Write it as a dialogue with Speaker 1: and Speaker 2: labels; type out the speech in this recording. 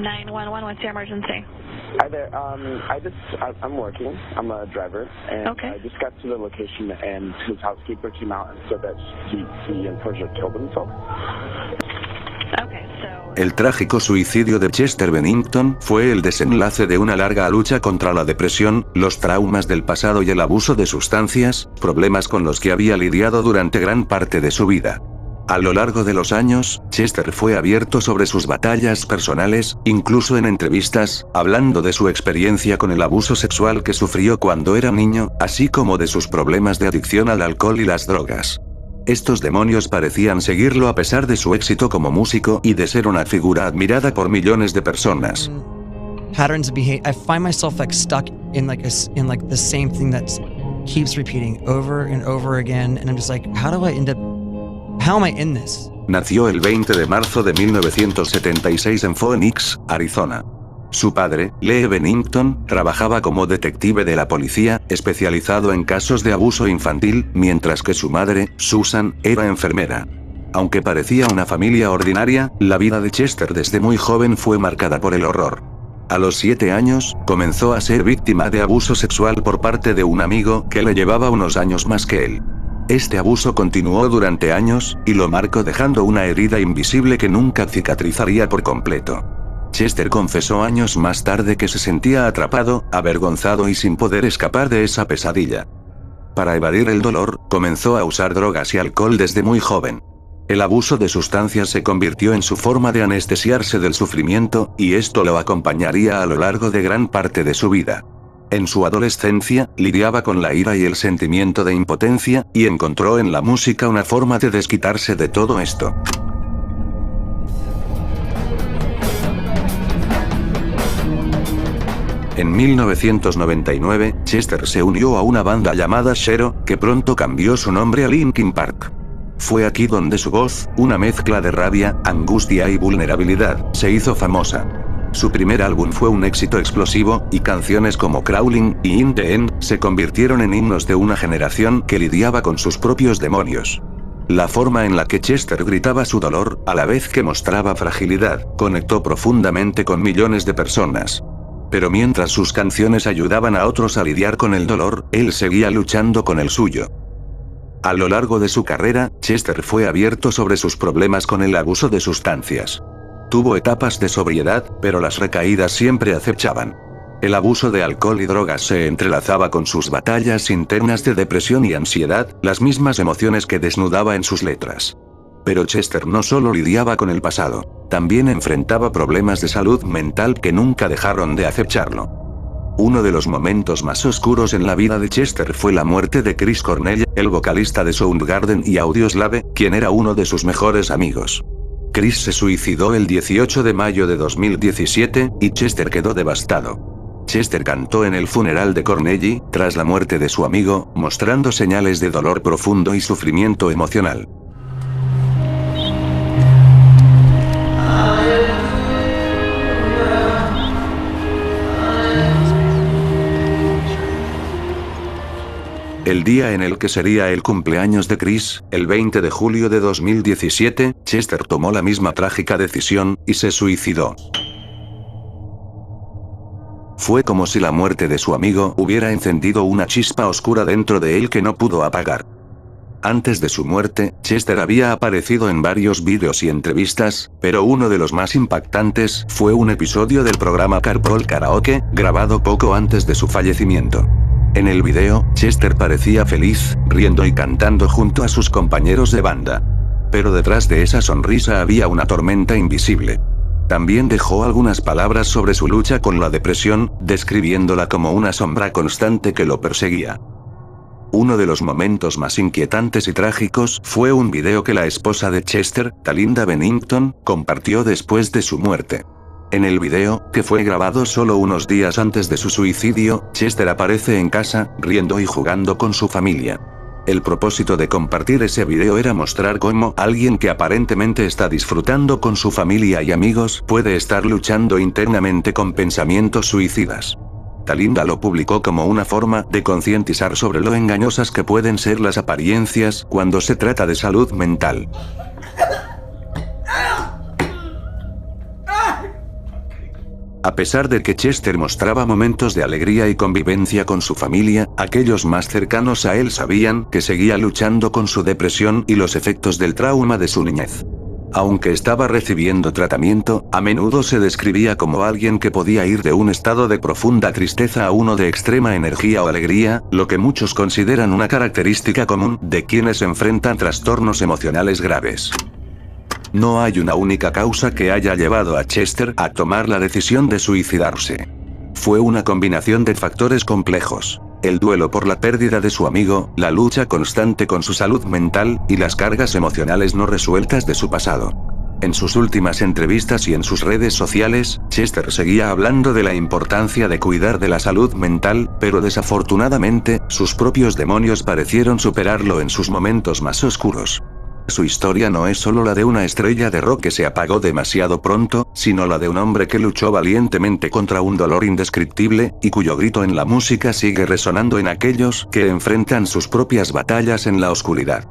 Speaker 1: 911, what's your emergency?
Speaker 2: Hi there. I'm working. I'm a driver, and
Speaker 1: Okay.
Speaker 2: I just got to the location, and his housekeeper came out and said that he unfortunately killed himself.
Speaker 1: Okay, so...
Speaker 3: El trágico suicidio de Chester Bennington fue el desenlace de una larga lucha contra la depresión, los traumas del pasado y el abuso de sustancias, problemas con los que había lidiado durante gran parte de su vida. A lo largo de los años, Chester fue abierto sobre sus batallas personales, incluso en entrevistas, hablando de su experiencia con el abuso sexual que sufrió cuando era niño, así como de sus problemas de adicción al alcohol y las drogas. Estos demonios parecían seguirlo a pesar de su éxito como músico y de ser una figura admirada por millones de personas.
Speaker 4: Patterns of behavior. I find myself stuck in the same thing that keeps repeating over and over again, and I'm just like, how am I in this?
Speaker 3: Nació el 20 de marzo de 1976 en Phoenix, Arizona. Su padre, Lee Bennington, trabajaba como detective de la policía, especializado en casos de abuso infantil, mientras que su madre, Susan, era enfermera. Aunque parecía una familia ordinaria, la vida de Chester desde muy joven fue marcada por el horror. A los 7 años, comenzó a ser víctima de abuso sexual por parte de un amigo que le llevaba unos años más que él. Este abuso continuó durante años, y lo marcó dejando una herida invisible que nunca cicatrizaría por completo. Chester confesó años más tarde que se sentía atrapado, avergonzado y sin poder escapar de esa pesadilla. Para evadir el dolor, comenzó a usar drogas y alcohol desde muy joven. El abuso de sustancias se convirtió en su forma de anestesiarse del sufrimiento, y esto lo acompañaría a lo largo de gran parte de su vida. En su adolescencia, lidiaba con la ira y el sentimiento de impotencia, y encontró en la música una forma de desquitarse de todo esto. En 1999, Chester se unió a una banda llamada Shero, que pronto cambió su nombre a Linkin Park. Fue aquí donde su voz, una mezcla de rabia, angustia y vulnerabilidad, se hizo famosa. Su primer álbum fue un éxito explosivo, y canciones como Crawling y In the End se convirtieron en himnos de una generación que lidiaba con sus propios demonios. La forma en la que Chester gritaba su dolor, a la vez que mostraba fragilidad, conectó profundamente con millones de personas. Pero mientras sus canciones ayudaban a otros a lidiar con el dolor, él seguía luchando con el suyo. A lo largo de su carrera, Chester fue abierto sobre sus problemas con el abuso de sustancias. Tuvo etapas de sobriedad, pero las recaídas siempre acechaban. El abuso de alcohol y drogas se entrelazaba con sus batallas internas de depresión y ansiedad, las mismas emociones que desnudaba en sus letras. Pero Chester no solo lidiaba con el pasado, también enfrentaba problemas de salud mental que nunca dejaron de acecharlo. Uno de los momentos más oscuros en la vida de Chester fue la muerte de Chris Cornell, el vocalista de Soundgarden y Audioslave, quien era uno de sus mejores amigos. Chris se suicidó el 18 de mayo de 2017, y Chester quedó devastado. Chester cantó en el funeral de Cornell, tras la muerte de su amigo, mostrando señales de dolor profundo y sufrimiento emocional. El día en el que sería el cumpleaños de Chris, el 20 de julio de 2017, Chester tomó la misma trágica decisión, y se suicidó. Fue como si la muerte de su amigo hubiera encendido una chispa oscura dentro de él que no pudo apagar. Antes de su muerte, Chester había aparecido en varios vídeos y entrevistas, pero uno de los más impactantes fue un episodio del programa Carpool Karaoke, grabado poco antes de su fallecimiento. En el video, Chester parecía feliz, riendo y cantando junto a sus compañeros de banda. Pero detrás de esa sonrisa había una tormenta invisible. También dejó algunas palabras sobre su lucha con la depresión, describiéndola como una sombra constante que lo perseguía. Uno de los momentos más inquietantes y trágicos fue un video que la esposa de Chester, Talinda Bennington, compartió después de su muerte. En el video, que fue grabado solo unos días antes de su suicidio, Chester aparece en casa, riendo y jugando con su familia. El propósito de compartir ese video era mostrar cómo alguien que aparentemente está disfrutando con su familia y amigos puede estar luchando internamente con pensamientos suicidas. Talinda lo publicó como una forma de concientizar sobre lo engañosas que pueden ser las apariencias cuando se trata de salud mental. A pesar de que Chester mostraba momentos de alegría y convivencia con su familia, aquellos más cercanos a él sabían que seguía luchando con su depresión y los efectos del trauma de su niñez. Aunque estaba recibiendo tratamiento, a menudo se describía como alguien que podía ir de un estado de profunda tristeza a uno de extrema energía o alegría, lo que muchos consideran una característica común de quienes enfrentan trastornos emocionales graves. No hay una única causa que haya llevado a Chester a tomar la decisión de suicidarse. Fue una combinación de factores complejos. El duelo por la pérdida de su amigo, la lucha constante con su salud mental, y las cargas emocionales no resueltas de su pasado. En sus últimas entrevistas y en sus redes sociales, Chester seguía hablando de la importancia de cuidar de la salud mental, pero desafortunadamente, sus propios demonios parecieron superarlo en sus momentos más oscuros. Su historia no es solo la de una estrella de rock que se apagó demasiado pronto, sino la de un hombre que luchó valientemente contra un dolor indescriptible, y cuyo grito en la música sigue resonando en aquellos que enfrentan sus propias batallas en la oscuridad.